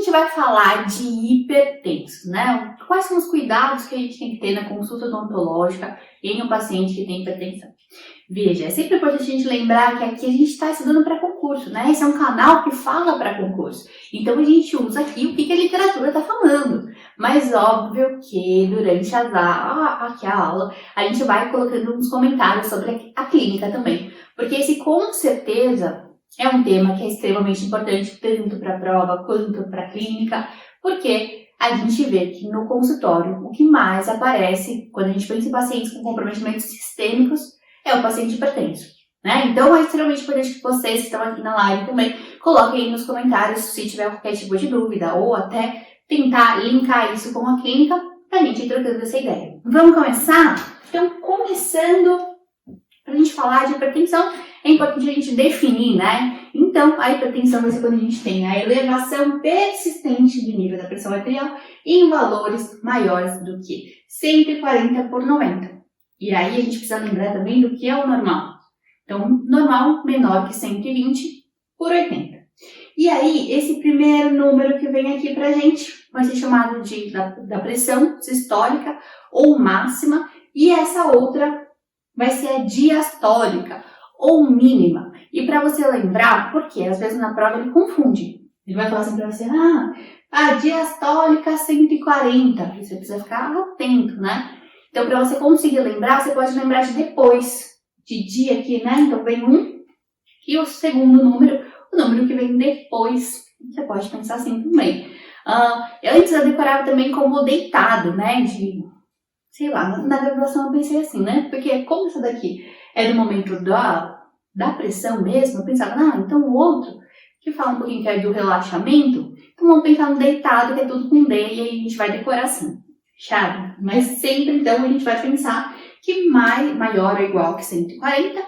gente vai falar de hipertenso, né? Quais são os cuidados que a gente tem que ter na consulta odontológica em um paciente que tem hipertensão? Veja, é sempre importante a gente lembrar que aqui a gente está estudando para concurso, né? Esse é um canal que fala para concurso. Então a gente usa aqui o que a literatura está falando. Mas óbvio que durante aqui a aula a gente vai colocando uns comentários sobre a clínica também. Porque esse com certeza é um tema que é extremamente importante tanto para a prova quanto para a clínica, porque a gente vê que no consultório o que mais aparece quando a gente pensa em pacientes com comprometimentos sistêmicos é o paciente hipertenso, né? Então é extremamente importante que vocês que estão aqui na live também coloquem aí nos comentários se tiver qualquer tipo de dúvida ou até tentar linkar isso com a clínica para a gente ir trocando essa ideia. Vamos começar? Então, começando, para a gente falar de hipertensão, é importante a gente definir, né? Então, a hipertensão vai ser quando a gente tem a elevação persistente do nível da pressão arterial em valores maiores do que 140/90. E aí a gente precisa lembrar também do que é o normal. Então, normal menor que 120/80. E aí, esse primeiro número que vem aqui pra gente vai ser chamado da pressão sistólica ou máxima. E essa outra vai ser a diastólica ou mínima. E para você lembrar, porque às vezes na prova ele confunde. Ele vai falar assim pra você, a diastólica 140. Você precisa ficar atento, né? Então, para você conseguir lembrar, você pode lembrar de depois, de dia aqui, né? Então, vem um, e o segundo número, o número que vem depois. Você pode pensar assim também. Antes eu decorava também como deitado, né? Sei lá, na graduação eu pensei assim, né? Porque como isso daqui é do momento da pressão mesmo, eu pensava, então o outro, que fala um pouquinho que é do relaxamento, então vamos pensar no deitado, que é tudo com D, e aí a gente vai decorar assim. Fechado? Mas sempre, então, a gente vai pensar que maior ou igual que 140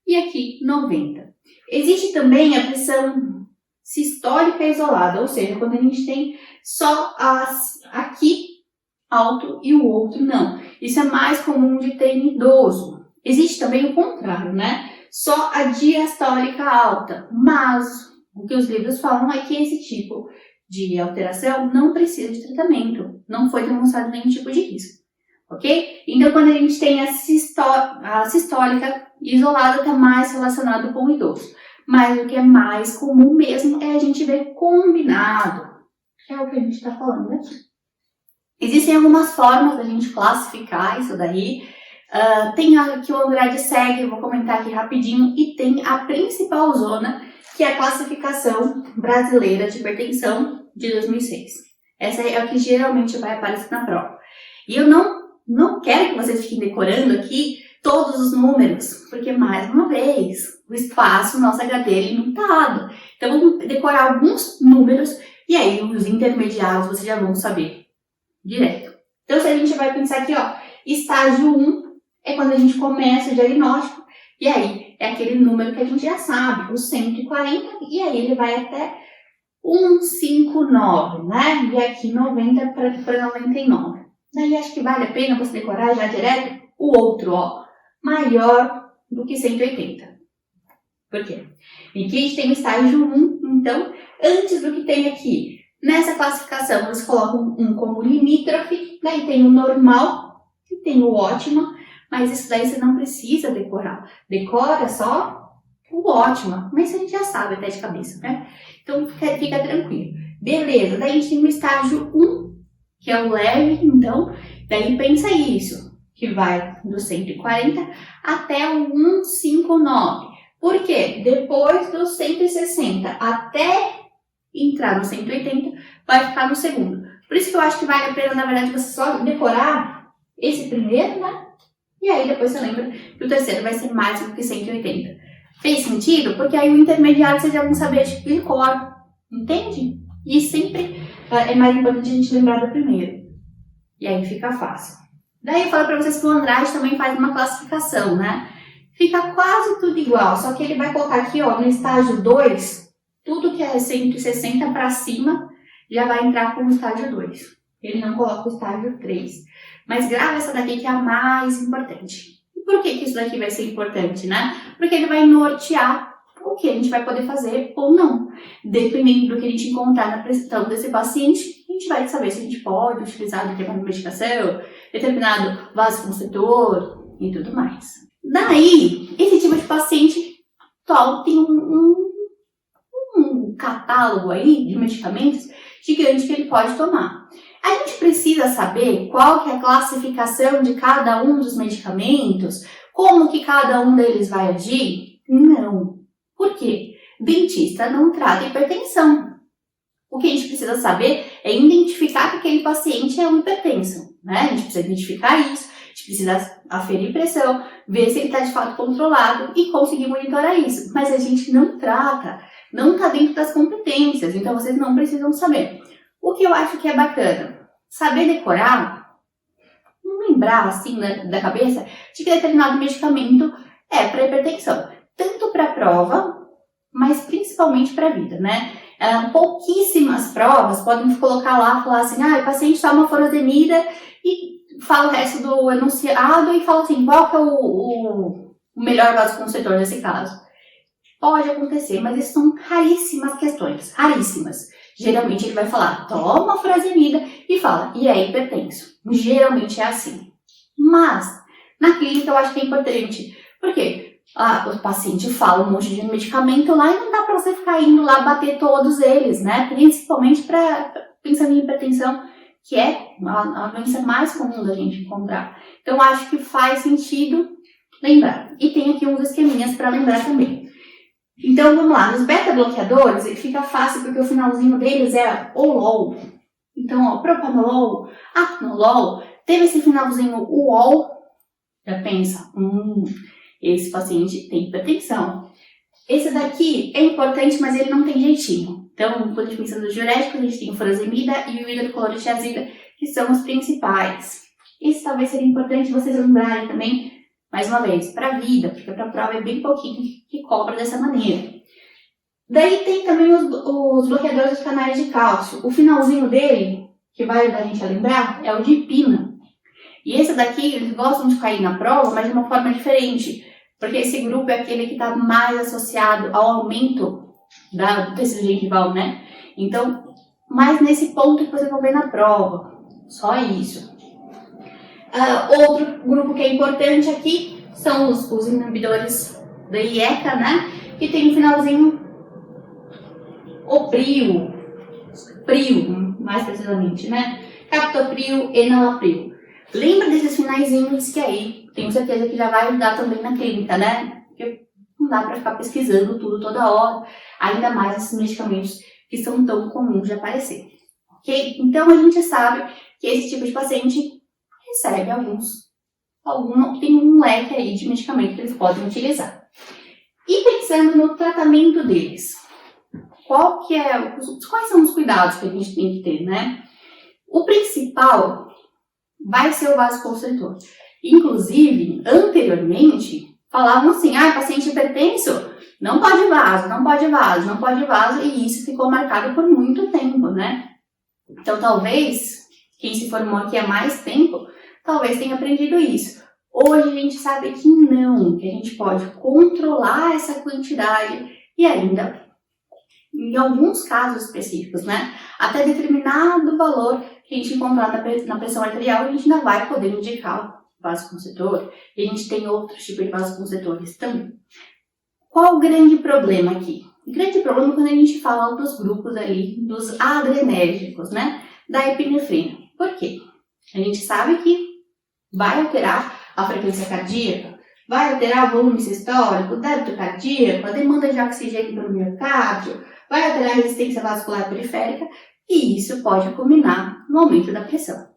e aqui 90. Existe também a pressão sistólica isolada, ou seja, quando a gente tem só aqui alto e o outro não. Isso é mais comum de ter em idoso. Existe também o contrário, né? Só a diastólica alta, mas o que os livros falam é que esse tipo de alteração não precisa de tratamento, não foi demonstrado nenhum tipo de risco, ok? Então, quando a gente tem a sistólica isolada, está mais relacionado com o idoso, mas o que é mais comum mesmo é a gente ver combinado, que é o que a gente está falando aqui. Existem algumas formas da gente classificar isso daí. Tem a que o Andrade segue, eu vou comentar aqui rapidinho, e tem a principal zona, que é a classificação brasileira de hipertensão de 2006. Essa é a que geralmente vai aparecer na prova. E eu não quero que vocês fiquem decorando aqui todos os números, porque, mais uma vez, o espaço, nosso HD é limitado. Então, vamos decorar alguns números e aí os intermediários vocês já vão saber direto. Então, se a gente vai pensar aqui, estágio 1 é quando a gente começa o diagnóstico, e aí é aquele número que a gente já sabe, o 140, e aí ele vai até 159, né? E aqui 90 para 99. Daí acho que vale a pena você decorar já direto o outro, maior do que 180. Por quê? Aqui a gente tem o estágio 1, então, antes do que tem aqui. Nessa classificação, eles colocam um como limítrofe, daí tem o normal e tem o ótimo, mas isso daí você não precisa decorar. Decora só o ótimo, mas isso a gente já sabe até de cabeça, né? Então, fica tranquilo. Beleza, daí a gente tem o estágio 1, que é o leve, então, daí pensa isso, que vai do 140 até o 159. Por quê? Depois do 160 até entrar no 180, vai ficar no segundo. Por isso que eu acho que vale a pena, na verdade, você só decorar esse primeiro, né? E aí depois você lembra que o terceiro vai ser mais do que 180. Fez sentido? Porque aí o intermediário vocês já vão saber de cor, entende? E sempre é mais importante a gente lembrar do primeiro. E aí fica fácil. Daí eu falo pra vocês que o Andrade também faz uma classificação, né? Fica quase tudo igual, só que ele vai colocar aqui, no estágio 2, tudo que é 160 para cima já vai entrar com o estágio 2. Ele não coloca o estágio 3. Mas grava essa daqui que é a mais importante. E por que isso daqui vai ser importante, né? Porque ele vai nortear o que a gente vai poder fazer ou não. Dependendo do que a gente encontrar na prescrição desse paciente, a gente vai saber se a gente pode utilizar determinada medicação, determinado vasoconstritor e tudo mais. Daí, esse tipo de paciente tem um catálogo aí de medicamentos gigante que ele pode tomar. A gente precisa saber qual que é a classificação de cada um dos medicamentos, como que cada um deles vai agir? Não. Por quê? Dentista não trata hipertensão. O que a gente precisa saber é identificar que aquele paciente é um hipertenso, né? A gente precisa identificar isso, a gente precisa aferir pressão, ver se ele está de fato controlado e conseguir monitorar isso. Mas a gente não trata, não está dentro das competências, então vocês não precisam saber. O que eu acho que é bacana, saber decorar, não lembrar assim da cabeça de que determinado medicamento é para hipertensão, tanto para a prova, mas principalmente para a vida, né? Pouquíssimas provas podem colocar lá, falar assim, o paciente toma furosemida e fala o resto do enunciado e fala assim, qual que é o melhor vasoconstritor nesse caso? Pode acontecer, mas isso são raríssimas questões, raríssimas. Geralmente ele vai falar, toma furosemida e fala, e é hipertenso. Geralmente é assim. Mas, na clínica eu acho que é importante. Por quê? O paciente fala um monte de medicamento lá e não dá para você ficar indo lá bater todos eles, né? Principalmente pensando em hipertensão, que é a doença mais comum da gente encontrar. Então, acho que faz sentido lembrar. E tem aqui uns esqueminhas para lembrar também. Então, vamos lá. Nos beta-bloqueadores, ele fica fácil porque o finalzinho deles é OLOL. Então, propanolol, atenolol, teve esse finalzinho UOL, já pensa, esse paciente tem hipertensão. Esse daqui é importante, mas ele não tem jeitinho. Então, quando a gente pensa nos diuréticos, a gente tem o furosemida e o hidroclorotiazida, que são os principais. Esse talvez seria importante vocês lembrarem também, mais uma vez, para a vida, porque para a prova é bem pouquinho que cobra dessa maneira. Daí tem também os bloqueadores dos canais de cálcio. O finalzinho dele, que vai ajudar a gente a lembrar, é o dipina. E esse daqui, eles gostam de cair na prova, mas de uma forma diferente. Porque esse grupo é aquele que está mais associado ao aumento do tecido gengival, né? Então, mais nesse ponto que vocês vão ver na prova. Só isso. Outro grupo que é importante aqui são os inibidores da IECA, né? Que tem um finalzinho prio, mais precisamente, né? Captopril, enalapril. Lembra desses finaizinhos que aí, tenho certeza que já vai ajudar também na clínica, né? Porque não dá para ficar pesquisando tudo toda hora, ainda mais esses medicamentos que são tão comuns de aparecer, ok? Então a gente sabe que esse tipo de paciente recebe tem um leque aí de medicamentos que eles podem utilizar. E pensando no tratamento deles, quais são os cuidados que a gente tem que ter, né? O principal vai ser o vasoconstritor. Inclusive, anteriormente, falavam assim, paciente hipertenso, não pode vaso, e isso ficou marcado por muito tempo, né? Então, talvez, quem se formou aqui há mais tempo, talvez tenha aprendido isso. Hoje a gente sabe que não, que a gente pode controlar essa quantidade e ainda, em alguns casos específicos, né? Até determinado valor que a gente encontrar na pressão arterial, a gente ainda vai poder indicar o vasoconstritor. E a gente tem outros tipos de vasoconstritores também. Qual o grande problema aqui? O grande problema é quando a gente fala dos grupos ali, dos adrenérgicos, né? Da epinefrina. Por quê? A gente sabe que vai alterar a frequência cardíaca, vai alterar o volume sistólico, o débito cardíaco, a demanda de oxigênio para o miocárdio, vai alterar a resistência vascular periférica e isso pode culminar no aumento da pressão,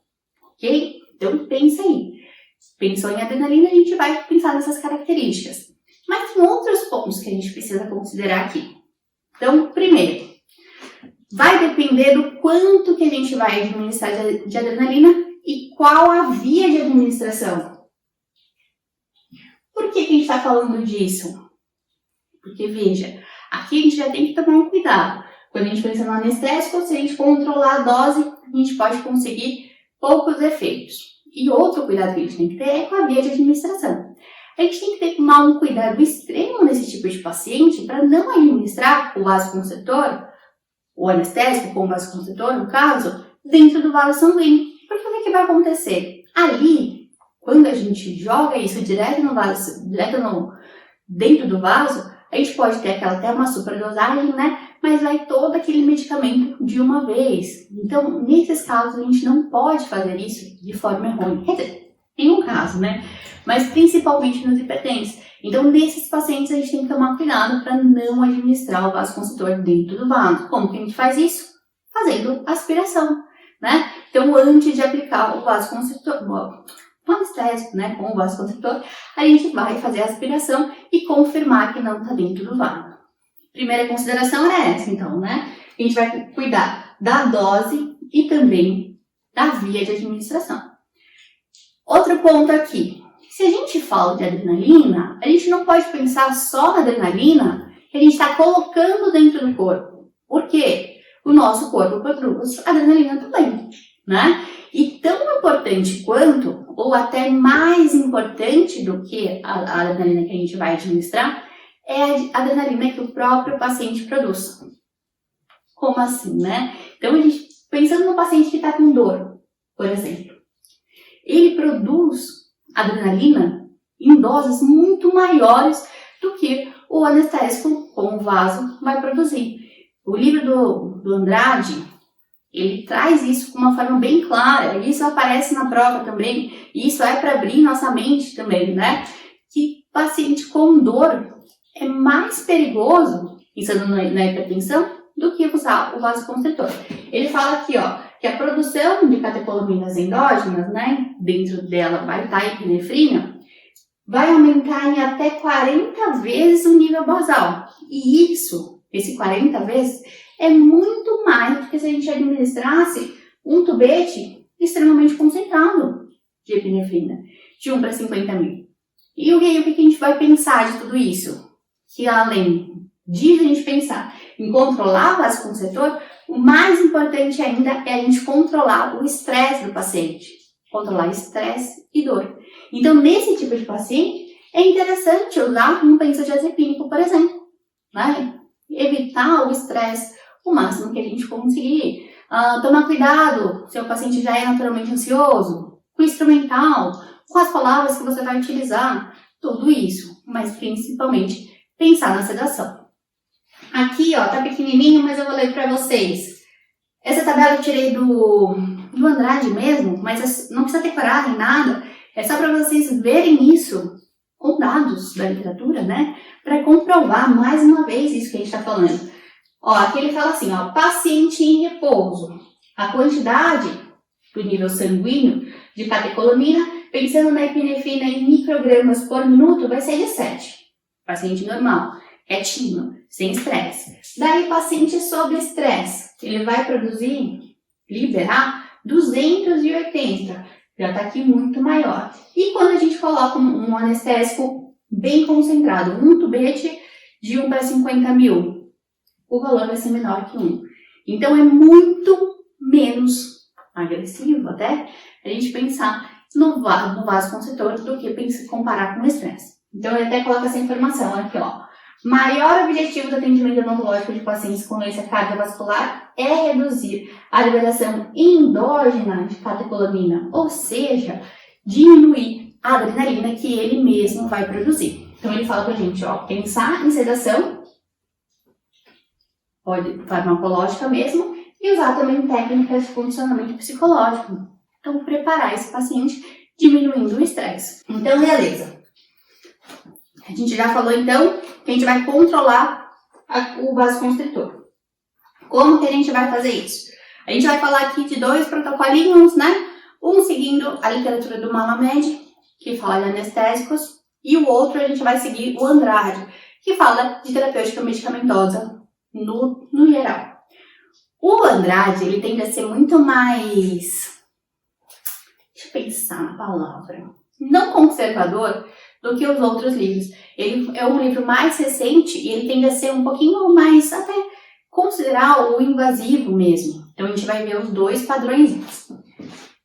ok? Então pensa aí. Pensou em adrenalina, a gente vai pensar nessas características. Mas tem outros pontos que a gente precisa considerar aqui. Então, primeiro, vai depender do quanto que a gente vai administrar de adrenalina e qual a via de administração. Por que a gente está falando disso? Porque, veja, aqui a gente já tem que tomar um cuidado. Quando a gente pensa no anestésico, se a gente controlar a dose, a gente pode conseguir poucos efeitos. E outro cuidado que a gente tem que ter é com a via de administração. a gente tem que tomar um cuidado extremo nesse tipo de paciente para não administrar o vasoconstritor, o anestésico com o vasoconstritor, no caso, dentro do vaso sanguíneo. Porque o que vai acontecer? Ali, quando a gente joga isso direto no vaso, dentro do vaso, a gente pode ter até uma superdosagem, né? Mas vai todo aquele medicamento de uma vez. Então, nesses casos, a gente não pode fazer isso de forma errônea. Quer dizer, em um caso, né? Mas principalmente nos hipertensos. Então, nesses pacientes, a gente tem que tomar cuidado para não administrar o vasoconstritor dentro do vaso. Como que a gente faz isso? Fazendo aspiração, né? Então, antes de aplicar o vasoconstritor, o anestésico, né, com o vasoconstritor, a gente vai fazer a aspiração e confirmar que não está dentro do vaso. Primeira consideração é essa, então, né? A gente vai cuidar da dose e também da via de administração. Outro ponto aqui. Se a gente fala de adrenalina, a gente não pode pensar só na adrenalina que a gente está colocando dentro do corpo. Por quê? O nosso corpo produz adrenalina também, né? E tão importante quanto, ou até mais importante do que a adrenalina que a gente vai administrar, é a adrenalina que o próprio paciente produz. Como assim, né? Então, a gente, pensando no paciente que está com dor, por exemplo, ele produz adrenalina em doses muito maiores do que o anestésico com o vaso vai produzir. O livro do Andrade, ele traz isso com uma forma bem clara, isso aparece na prova também, e isso é para abrir nossa mente também, né? Que paciente com dor é mais perigoso, pensando na hipertensão, do que usar o vasoconstritor. Ele fala aqui, ó, que a produção de catecolaminas endógenas, né, dentro dela vai estar a epinefrina, vai aumentar em até 40 vezes o nível basal. E isso, esse 40 vezes, é muito mais do que se a gente administrasse um tubete extremamente concentrado de epinefrina, de 1 para 50 mil. E o que a gente vai pensar de tudo isso? Que além de a gente pensar em controlar o vasoconstritor, o mais importante ainda é a gente controlar o estresse do paciente. Controlar estresse e dor. Então, nesse tipo de paciente, é interessante usar um benzodiazepínico, por exemplo, né? Evitar o estresse o máximo que a gente conseguir. Tomar cuidado se o paciente já é naturalmente ansioso, com o instrumental, com as palavras que você vai utilizar, tudo isso, mas principalmente pensar na sedação. Aqui, ó, tá pequenininho, mas eu vou ler para vocês. Essa tabela eu tirei do Andrade mesmo, mas não precisa decorar nem nada, é só para vocês verem isso com dados da literatura, né? Para comprovar mais uma vez isso que a gente está falando. Ó, aqui ele fala assim, ó, paciente em repouso. A quantidade do nível sanguíneo de catecolamina, pensando na epinefrina em microgramas por minuto, vai ser de 7. Paciente normal, quietinho, sem estresse. Daí, paciente sob estresse, ele vai liberar 280. Já está aqui muito maior. E quando a gente coloca um anestésico bem concentrado, um tubete de 1 para 50 mil, o valor vai ser menor que 1. Então, é muito menos agressivo até a gente pensar no vasoconstritor do que comparar com o estresse. Então, ele até coloca essa informação aqui, ó. Maior objetivo do atendimento odontológico de pacientes com doença cardiovascular é reduzir a liberação endógena de catecolamina, ou seja, diminuir a adrenalina que ele mesmo vai produzir. Então, ele fala pra gente, ó, pensar em sedação, pode farmacológica mesmo, e usar também técnicas de condicionamento psicológico. Então, preparar esse paciente diminuindo o estresse. Então, beleza. A gente já falou, então, que a gente vai controlar o vasoconstritor. Como que a gente vai fazer isso? A gente vai falar aqui de 2 protocolinhos, né? Um seguindo a literatura do Malamed, que fala de anestésicos, e o outro a gente vai seguir o Andrade, que fala de terapêutica medicamentosa no geral. O Andrade, ele tende a ser muito mais... Deixa eu pensar na palavra. Não conservador do que os outros livros. Ele é um livro mais recente e ele tende a ser um pouquinho mais, até considerar o invasivo mesmo. Então, a gente vai ver os dois padrões.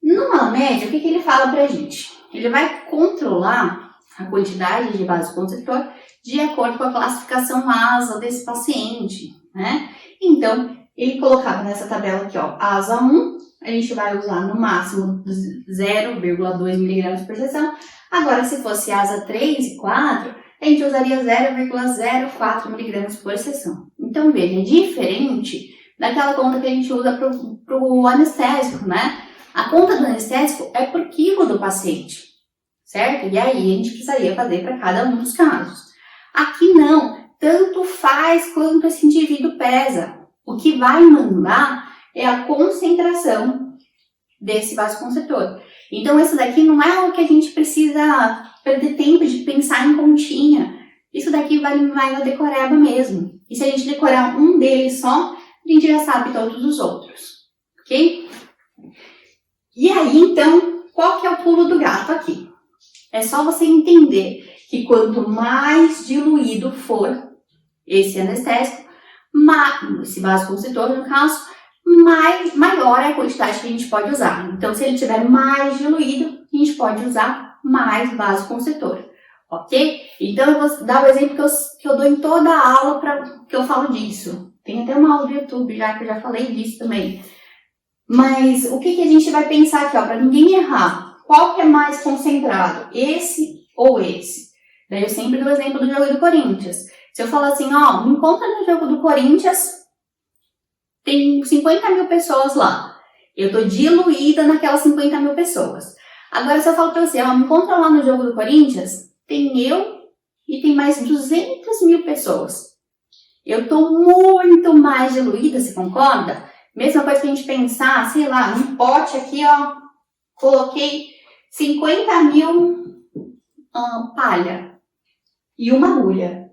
No Malamed, o que ele fala pra gente? Ele vai controlar a quantidade de vasoconstritor de acordo com a classificação asa desse paciente, né? Então, ele colocava nessa tabela aqui, ó, asa 1, a gente vai usar no máximo 0,2 mg por sessão. Agora, se fosse asa 3 e 4, a gente usaria 0,04 mg por sessão. Então, veja, é diferente daquela conta que a gente usa para o anestésico, né? A conta do anestésico é por quilo do paciente, certo? E aí, a gente precisaria fazer para cada um dos casos. Aqui não, tanto faz quanto esse indivíduo pesa. O que vai mandar é a concentração desse vasoconstritor. Então, esse daqui não é o que a gente precisa perder tempo de pensar em continha. Isso daqui vai na decoreba mesmo. E se a gente decorar um deles só, a gente já sabe todos os outros, ok? E aí, então, qual que é o pulo do gato aqui? É só você entender que quanto mais diluído for esse anestésico, esse vasoconstritor, no caso, maior é a quantidade que a gente pode usar. Então, se ele estiver mais diluído, a gente pode usar mais vasoconstritor, ok? Então, eu vou dar o exemplo que eu dou em toda a aula que eu falo disso. Tem até uma aula do YouTube já que eu já falei disso também. Mas o que a gente vai pensar aqui, ó, para ninguém errar? Qual que é mais concentrado? Esse ou esse? Daí eu sempre dou o exemplo do jogo do Corinthians. Se eu falar assim, ó, me encontra no jogo do Corinthians, tem 50 mil pessoas lá. Eu tô diluída naquelas 50 mil pessoas. Agora, se eu falo pra você, ó, me encontra lá no jogo do Corinthians, tem eu e tem mais 200 mil pessoas. Eu tô muito mais diluída, você concorda? Mesma coisa que a gente pensar, sei lá, num pote aqui, ó, coloquei 50 mil palha e uma agulha.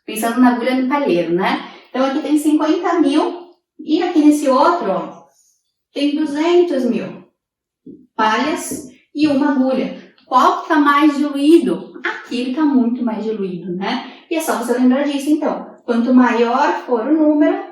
Pensando na agulha no palheiro, né? Então, aqui tem 50 mil e aqui nesse outro, ó, tem 200 mil palhas e uma agulha. Qual que tá mais diluído? Aqui ele tá muito mais diluído, né? E é só você lembrar disso, então. Quanto maior for o número,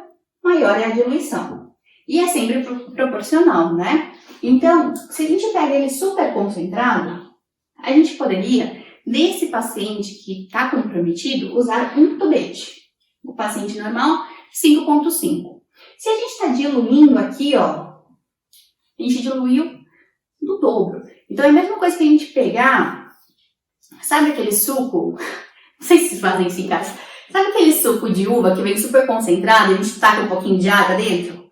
maior é a diluição. E é sempre proporcional, né? Então, se a gente pega ele super concentrado, a gente poderia, nesse paciente que está comprometido, usar um tubete. O paciente normal, 5,5. Se a gente está diluindo aqui, ó, a gente diluiu no dobro. Então, é a mesma coisa que a gente pegar, sabe aquele suco? Não sei se vocês fazem isso em casa. Sabe aquele suco de uva que vem super concentrado e a gente taca um pouquinho de água dentro?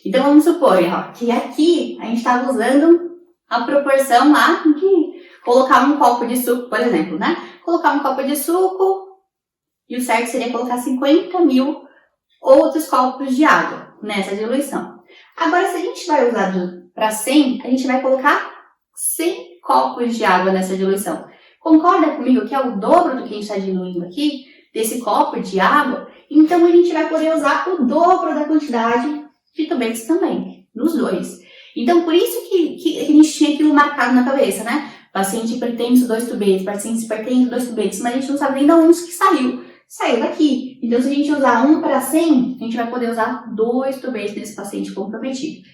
Então, vamos supor, ó, que aqui a gente estava usando a proporção lá de colocar um copo de suco, por exemplo, né? Colocar um copo de suco e o certo seria colocar 50 mil outros copos de água nessa diluição. Agora, se a gente vai usar para 100, a gente vai colocar 100 copos de água nessa diluição. Concorda comigo que é o dobro do que a gente está diluindo aqui, desse copo de água? Então, a gente vai poder usar o dobro da quantidade de tubetes também, nos dois. Então, por isso que a gente tinha aquilo marcado na cabeça, né? Paciente hipertenso, 2 tubetes, paciente hipertenso, 2 tubetes, mas a gente não sabe nem de onde que saiu. Saiu daqui. Então, se a gente usar 1 para 100, a gente vai poder usar 2 tubetes nesse paciente comprometido.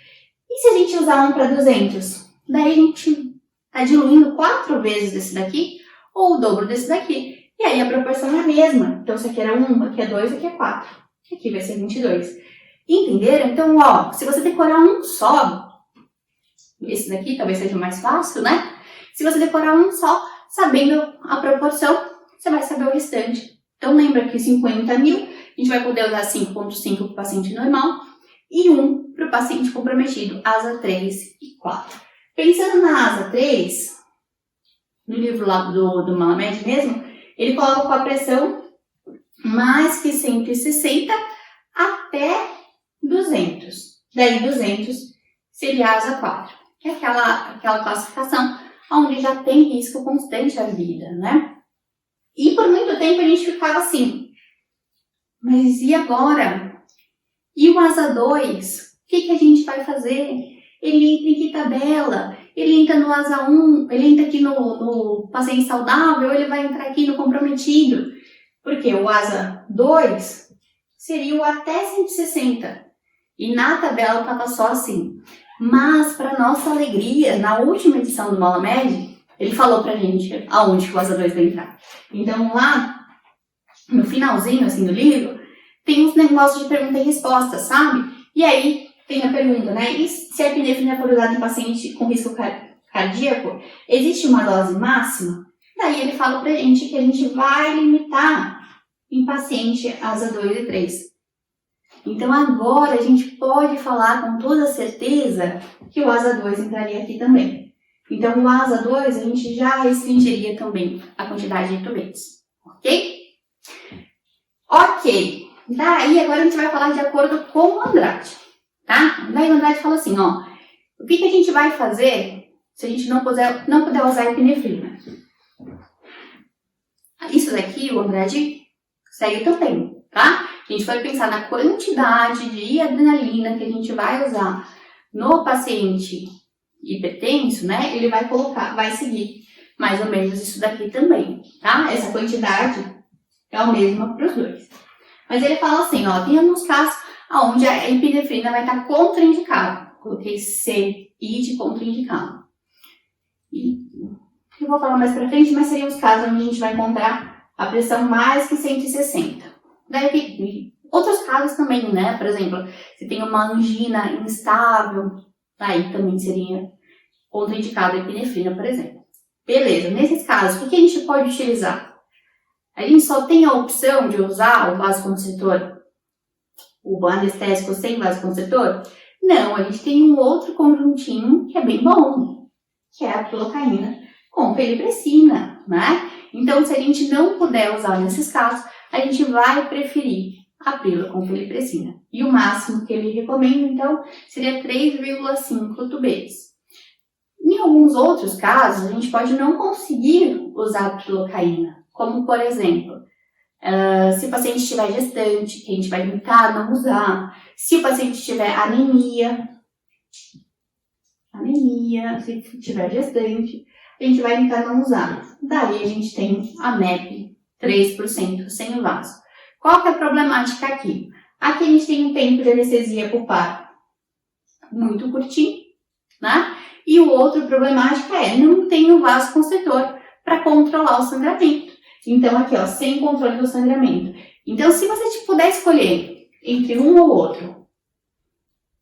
E se a gente usar 1 para 200? Daí a gente está diluindo 4 vezes desse daqui, ou o dobro desse daqui. E aí a proporção é a mesma. Então, se aqui era 1, aqui é 2, aqui é 4. Aqui vai ser 22. Entenderam? Então, ó, se você decorar um só, esse daqui talvez seja mais fácil, né? Se você decorar um só, sabendo a proporção, você vai saber o restante. Então, lembra que 50 mil, a gente vai poder usar 5,5 para o paciente normal e 1 para o paciente comprometido, asa 3 e 4. Pensando na asa 3, no livro lá do Malamed mesmo, ele coloca com a pressão mais que 160 até 200. Daí 200 seria a asa 4, que é aquela classificação onde já tem risco constante à vida, né? E por muito tempo a gente ficava assim, mas e agora? E o asa 2? O que a gente vai fazer? Ele entra em que tabela? Ele entra no asa 1, ele entra aqui no paciente saudável, ou ele vai entrar aqui no comprometido? Porque o asa 2 seria o até 160. E na tabela estava só assim. Mas, para nossa alegria, na última edição do Malamed, ele falou pra gente aonde que o ASA 2 vai entrar. Então lá, no finalzinho assim do livro, tem uns negócios de pergunta e resposta, sabe? E aí tem a pergunta, né? E se a epinefrina for usada em paciente com risco cardíaco, existe uma dose máxima? Daí ele fala pra gente que a gente vai limitar em paciente ASA 2 e 3. Então agora a gente pode falar com toda certeza que o ASA 2 entraria aqui também. Então o ASA 2 a gente já restringiria também a quantidade de tubetes, ok? Ok, daí agora a gente vai falar de acordo com o Andrade, tá? Daí o Andrade fala assim, ó, o que a gente vai fazer se a gente não puder usar a epinefrina? Isso daqui o Andrade segue também, tá? A gente vai pensar na quantidade de adrenalina que a gente vai usar no paciente hipertenso, né? Ele vai seguir mais ou menos isso daqui também, tá? Essa quantidade é a mesma para os dois. Mas ele fala assim, ó, tem alguns casos onde a epinefrina vai estar contraindicada. Coloquei CI de contraindicado. E eu vou falar mais pra frente, mas seriam os casos onde a gente vai encontrar a pressão mais que 160. Daí, outros casos também, né? Por exemplo, se tem uma angina instável, aí também seria contraindicado a epinefrina, por exemplo. Beleza, nesses casos, o que a gente pode utilizar? A gente só tem a opção de usar o vasoconstritor, o anestésico sem vasoconstritor? Não, a gente tem um outro conjuntinho que é bem bom, que é a pilocaína com felipressina, né? Então, se a gente não puder usar nesses casos, a gente vai preferir a pílula com felipressina. E o máximo que ele recomenda, então, seria 3,5 tubetes. Em alguns outros casos, a gente pode não conseguir usar a pilocaína, como, por exemplo, se o paciente estiver gestante, que a gente vai tentar não usar. Se o paciente tiver anemia, se tiver gestante, a gente vai tentar não usar. Daí a gente tem a MEP 3% sem o vaso. Qual que é a problemática aqui? Aqui a gente tem um tempo de anestesia pulpar muito curtinho, né? E o outro problemática não tem o vasoconstritor para controlar o sangramento. Então aqui, ó, sem controle do sangramento. Então se você puder escolher entre um ou outro,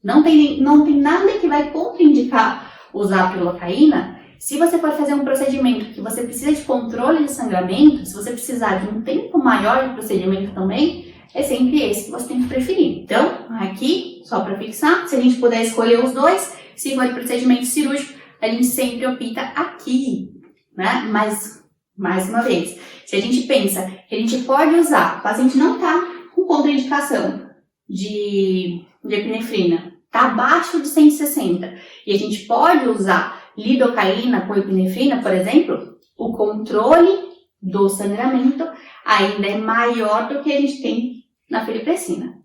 não tem nada que vai contraindicar usar a pilocaína. Se você for fazer um procedimento que você precisa de controle de sangramento, se você precisar de um tempo maior de procedimento também, é sempre esse que você tem que preferir. Então, aqui, só para fixar, se a gente puder escolher os dois, se for procedimento cirúrgico, a gente sempre opta aqui, né? Mas, mais uma vez, se a gente pensa que a gente pode usar, o paciente não está com contraindicação de epinefrina, está abaixo de 160, e a gente pode usar lidocaína com epinefrina, por exemplo, o controle do sangramento ainda é maior do que a gente tem na felipressina.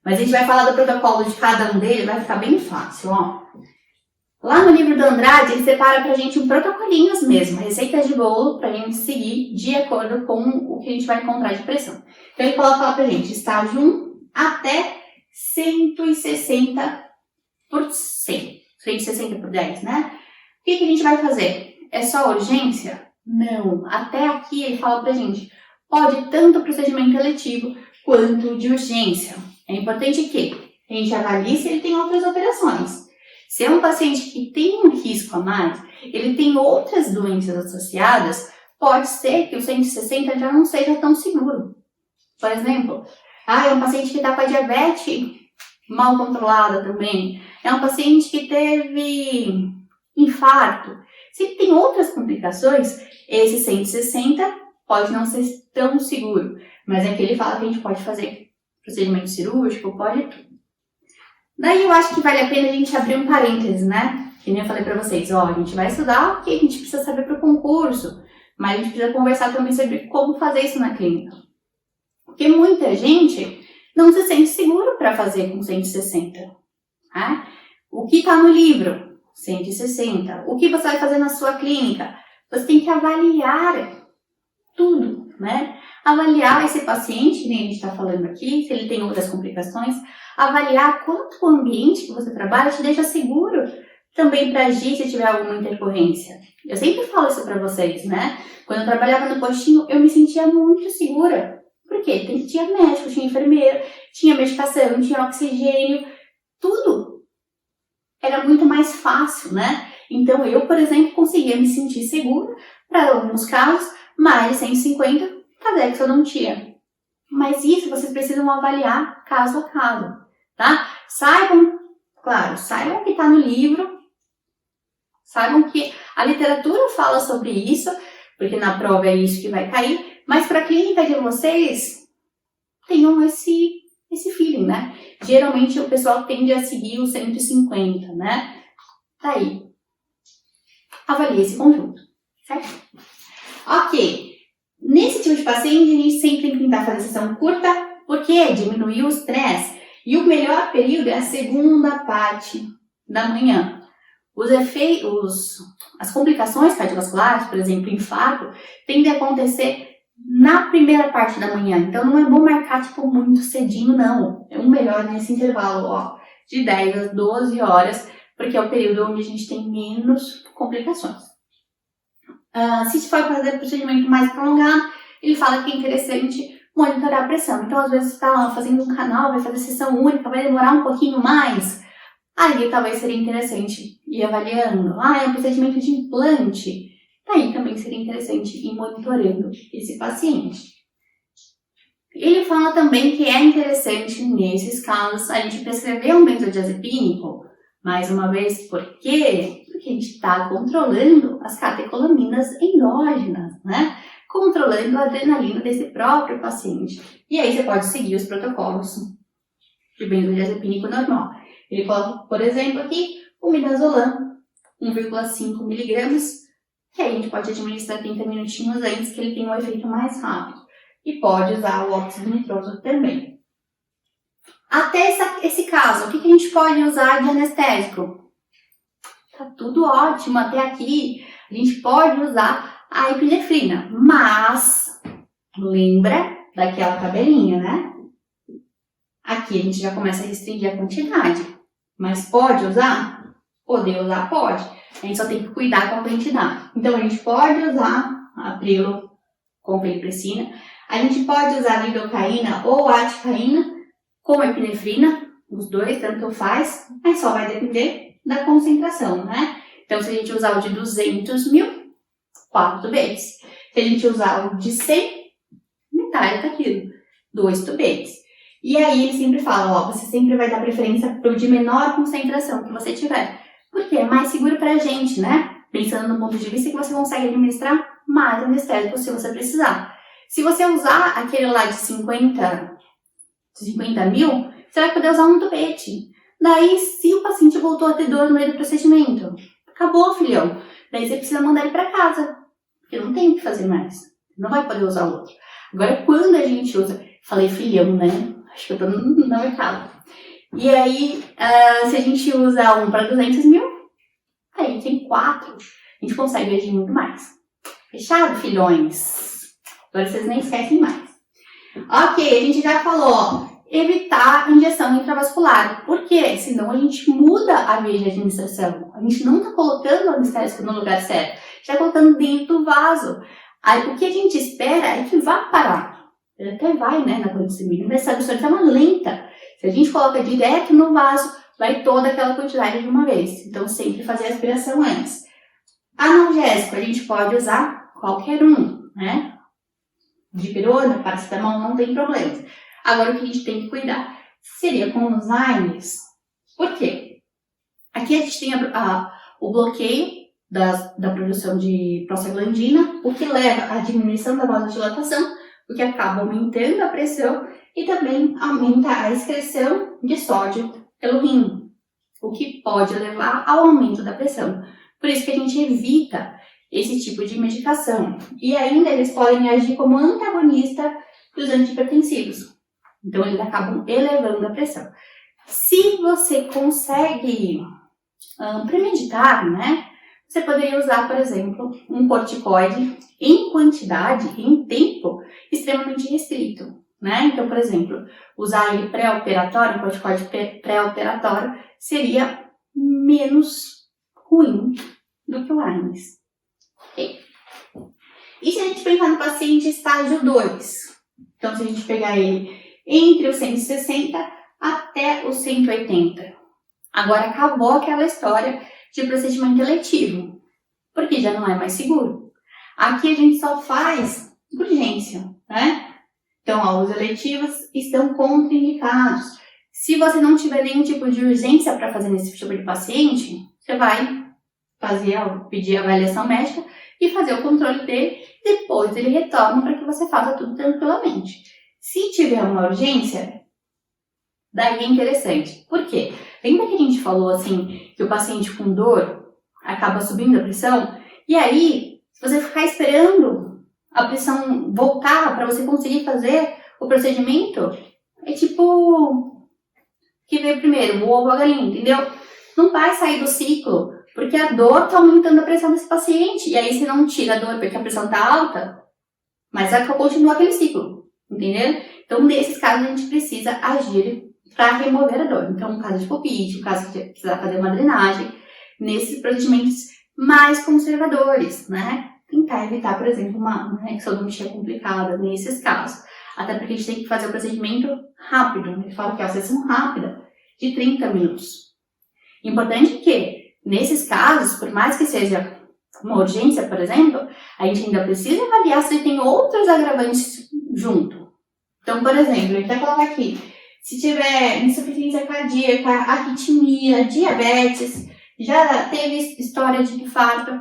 Mas a gente vai falar do protocolo de cada um deles, vai ficar bem fácil, ó. Lá no livro do Andrade, ele separa pra gente um protocolinhos mesmo, receitas de bolo pra gente seguir de acordo com o que a gente vai encontrar de pressão. Então ele coloca lá pra gente, estágio 1 até 160 por 100. 160 por 10, né? O que a gente vai fazer? É só urgência? Não. Até aqui ele fala pra gente, pode tanto procedimento eletivo quanto de urgência. É importante que a gente avalie se ele tem outras operações. Se é um paciente que tem um risco a mais, ele tem outras doenças associadas, pode ser que o 160 já não seja tão seguro. Por exemplo, é um paciente que está com a diabetes mal controlada também. É um paciente que teve infarto. Se ele tem outras complicações, esse 160 pode não ser tão seguro. Mas aqui ele fala que a gente pode fazer procedimento cirúrgico, pode tudo. Daí eu acho que vale a pena a gente abrir um parêntese, né? Que nem eu falei pra vocês, ó, a gente vai estudar o que a gente precisa saber pro concurso, mas a gente precisa conversar também sobre como fazer isso na clínica. Porque muita gente não se sente seguro para fazer com 160. Né? O que está no livro? 160. O que você vai fazer na sua clínica? Você tem que avaliar tudo, né? Avaliar esse paciente, nem a gente está falando aqui, se ele tem outras complicações, avaliar quanto o ambiente que você trabalha te deixa seguro também para agir se tiver alguma intercorrência. Eu sempre falo isso para vocês, né? Quando eu trabalhava no postinho, eu me sentia muito segura. Por quê? Tinha médico, tinha enfermeiro, tinha medicação, tinha oxigênio, tudo. Era muito mais fácil, né? Então eu, por exemplo, conseguia me sentir segura para alguns casos, mais de 150, caso eu não tinha. Mas isso vocês precisam avaliar caso a caso, tá? Saibam o que está no livro, saibam que a literatura fala sobre isso, porque na prova é isso que vai cair, mas para a clínica de vocês, tenham esse feeling, né? Geralmente o pessoal tende a seguir os 150, né? Tá aí. Avalie esse conjunto, certo? Ok. Nesse tipo de paciente, a gente sempre tem que tentar fazer sessão curta, porque diminuir o estresse. E o melhor período é a segunda parte da manhã. As complicações cardiovasculares, por exemplo, infarto, tendem a acontecer na primeira parte da manhã. Então não é bom marcar muito cedinho, não. É o melhor nesse intervalo, de 10 às 12 horas, porque é o período onde a gente tem menos complicações. Se for fazer procedimento mais prolongado, ele fala que é interessante monitorar a pressão. Então, às vezes, está fazendo um canal, vai fazer sessão única, vai demorar um pouquinho mais. Aí, talvez seria interessante ir avaliando. É um procedimento de implante. Aí, também seria interessante ir monitorando esse paciente. Ele fala também que é interessante, nesses casos, a gente prescrever um benzodiazepínico. Mais uma vez, por quê? Porque a gente está controlando as catecolaminas endógenas, né? Controlando a adrenalina desse próprio paciente. E aí você pode seguir os protocolos de benzodiazepínico normal. Ele coloca, por exemplo, aqui o midazolam, 1,5 miligramas, que aí a gente pode administrar 30 minutinhos antes, que ele tem um efeito mais rápido. E pode usar o óxido nitroso também. Até esse caso, o que a gente pode usar de anestésico? Tá tudo ótimo até aqui. A gente pode usar a epinefrina, mas lembra daquela tabelinha, né? Aqui a gente já começa a restringir a quantidade. Mas pode usar? Poder usar, pode. A gente só tem que cuidar com a quantidade. Então a gente pode usar a prilo com pelipressina. A gente pode usar a lidocaína ou a aticaína com epinefrina, os dois, tanto faz, mas só vai depender da concentração, né? Então, se a gente usar o de 200 mil, 4 tubetes. Se a gente usar o de 100, metade daquilo, 2 tubetes. E aí, ele sempre fala, você sempre vai dar preferência para o de menor concentração que você tiver, porque é mais seguro para a gente, né? Pensando no ponto de vista que você consegue administrar mais anestésico se você precisar. Se você usar aquele lá de 50 mil, você vai poder usar um tubete. Daí, se o paciente voltou a ter dor no meio do procedimento, acabou, filhão. Daí você precisa mandar ele para casa, porque não tem o que fazer mais. Não vai poder usar outro. Agora, quando a gente usa... Falei filhão, né? Acho que eu tô no mercado. E aí, se a gente usa um para 200 mil, aí tem 4. A gente consegue agir muito mais. Fechado, filhões? Agora vocês nem esquecem mais. Ok, a gente já falou, evitar injeção intravascular. Por quê? Senão a gente muda a via de administração. A gente não está colocando o anestésico no lugar certo. Está colocando dentro do vaso. Aí, o que a gente espera é que vá parar. Ele até vai, né, na corrente sanguínea, mas essa absorção é lenta. Se a gente coloca direto no vaso, vai toda aquela quantidade de uma vez. Então, sempre fazer a aspiração antes. Analgésico, a gente pode usar qualquer um, né? Dipirona, paracetamol, não tem problemas. Agora, o que a gente tem que cuidar seria com os AINES. Por quê? Aqui a gente tem o bloqueio da produção de prostaglandina, o que leva à diminuição da vasodilatação, o que acaba aumentando a pressão e também aumenta a excreção de sódio pelo rim, o que pode levar ao aumento da pressão. Por isso que a gente evita esse tipo de medicação. E ainda eles podem agir como antagonista dos antihipertensivos. Então, eles acabam elevando a pressão. Se você consegue premeditar, né? Você poderia usar, por exemplo, um corticoide em quantidade e em tempo extremamente restrito, né? Então, por exemplo, usar ele pré-operatório, um corticoide pré-operatório, seria menos ruim do que o Aines. Ok? E se a gente pensar no paciente estágio 2? Então, se a gente pegar ele entre os 160 até os 180. Agora acabou aquela história de procedimento eletivo, porque já não é mais seguro. Aqui a gente só faz urgência, né? Então, ó, os eletivos estão contraindicados. Se você não tiver nenhum tipo de urgência para fazer nesse tipo de paciente, você vai pedir a avaliação médica e fazer o controle dele. Depois ele retorna para que você faça tudo tranquilamente. Se tiver uma urgência, daí é interessante. Por quê? Lembra que a gente falou assim, que o paciente com dor acaba subindo a pressão? E aí, se você ficar esperando a pressão voltar para você conseguir fazer o procedimento, é tipo que veio primeiro, o ovo ou a galinha, entendeu? Não vai sair do ciclo, porque a dor está aumentando a pressão desse paciente. E aí você não tira a dor porque a pressão está alta, mas continua aquele ciclo, entendeu? Então, nesses casos, a gente precisa agir para remover a dor. Então, no caso de pulpite, no caso de precisar fazer uma drenagem, nesses procedimentos mais conservadores, né? Tentar evitar, por exemplo, uma exodomia complicada nesses casos. Até porque a gente tem que fazer o procedimento rápido. Ele fala que é a sessão rápida, de 30 minutos. Importante que, nesses casos, por mais que seja uma urgência, por exemplo, a gente ainda precisa avaliar se tem outros agravantes junto. Então, por exemplo, ele até coloca aqui, se tiver insuficiência cardíaca, arritmia, diabetes, já teve história de infarto,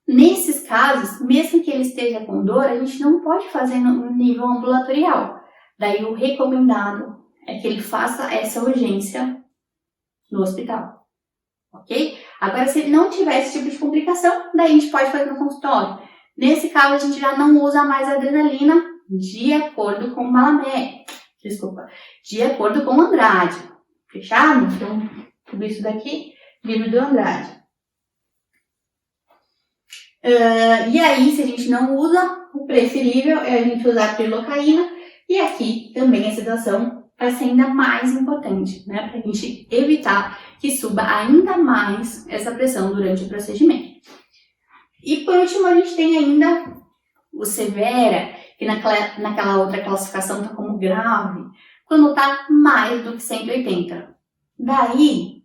nesses casos, mesmo que ele esteja com dor, a gente não pode fazer no nível ambulatorial. Daí o recomendado é que ele faça essa urgência no hospital. Ok? Agora, se ele não tiver esse tipo de complicação, daí a gente pode fazer no consultório. Nesse caso, a gente já não usa mais adrenalina de acordo com o Malamé. De acordo com o Andrade. Fechado? Então, tudo isso daqui, livro do Andrade. E aí, se a gente não usa, o preferível é a gente usar a prilocaína. E aqui também a sedação vai ser ainda mais importante, né? Para a gente evitar que suba ainda mais essa pressão durante o procedimento. E por último, a gente tem ainda o severa, que naquela outra classificação está como grave, quando está mais do que 180. Daí,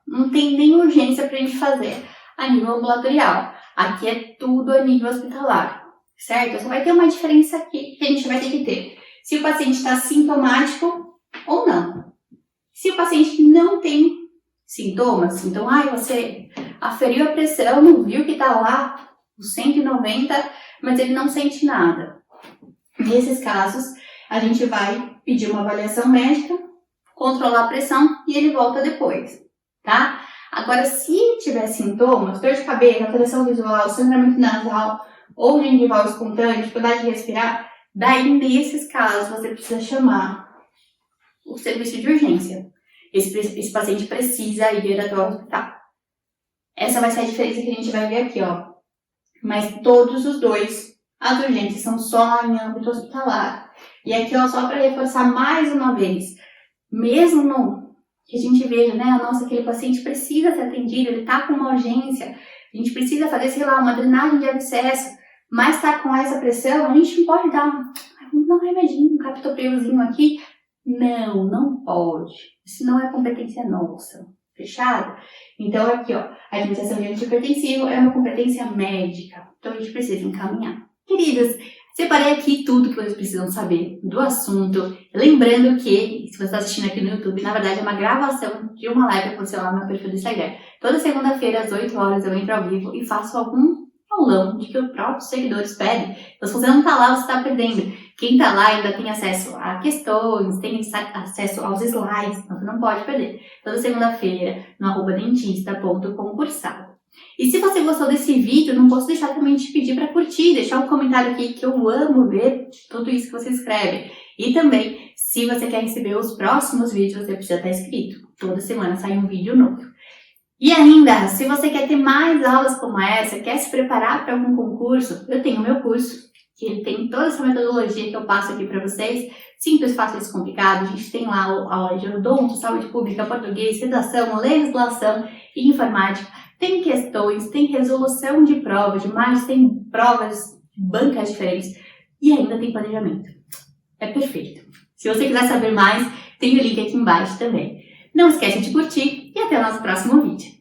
não tem nem urgência para a gente fazer a nível ambulatorial. Aqui é tudo a nível hospitalar, certo? Só vai ter uma diferença aqui que a gente vai ter que ter. Se o paciente está sintomático ou não. Se o paciente não tem sintomas, então, você aferiu a pressão, não viu que está lá, os 190, mas ele não sente nada. Nesses casos, a gente vai pedir uma avaliação médica, controlar a pressão e ele volta depois, tá? Agora, se tiver sintomas, dor de cabeça, alteração visual, sangramento nasal ou gengival espontâneo, dificuldade de respirar, daí nesses casos você precisa chamar o serviço de urgência. Esse paciente precisa ir até o hospital. Essa vai ser a diferença que a gente vai ver aqui, ó. Mas todos os dois, as urgências são só em âmbito hospitalar. E aqui, ó, só para reforçar mais uma vez, mesmo que a gente veja, né, nossa, aquele paciente precisa ser atendido, ele tá com uma urgência, a gente precisa fazer, sei lá, uma drenagem de abscesso, mas tá com essa pressão, a gente não pode dar um remedinho, um captoprilzinho aqui. Não pode. Isso não é competência nossa. Fechado? Então, aqui, ó, a administração de antihipertensivo é uma competência médica. Então, a gente precisa encaminhar. Queridas, separei aqui tudo que vocês precisam saber do assunto. Lembrando que, se você está assistindo aqui no YouTube, na verdade é uma gravação de uma live que aconteceu lá no meu perfil do Instagram. Toda segunda-feira, às 8 horas, eu entro ao vivo e faço algum aulão de que os próprios seguidores pedem. Então, se você não está lá, você está perdendo. Quem está lá ainda tem acesso a questões, tem acesso aos slides, então você não pode perder. Toda segunda-feira, no @dentista.concursado. E se você gostou desse vídeo, não posso deixar também de te pedir para curtir, deixar um comentário aqui, que eu amo ver tudo isso que você escreve. E também, se você quer receber os próximos vídeos, você precisa estar inscrito. Toda semana sai um vídeo novo. E ainda, se você quer ter mais aulas como essa, quer se preparar para algum concurso, eu tenho o meu curso, que ele tem toda essa metodologia que eu passo aqui para vocês, simples, fácil e descomplicado. A gente tem lá a aula de odonto, saúde pública, português, redação, legislação e informática. tem questões, tem resolução de provas, de mais tem provas de bancas diferentes e ainda tem planejamento. É perfeito. Se você quiser saber mais, tem o link aqui embaixo também. Não esquece de curtir e até o nosso próximo vídeo.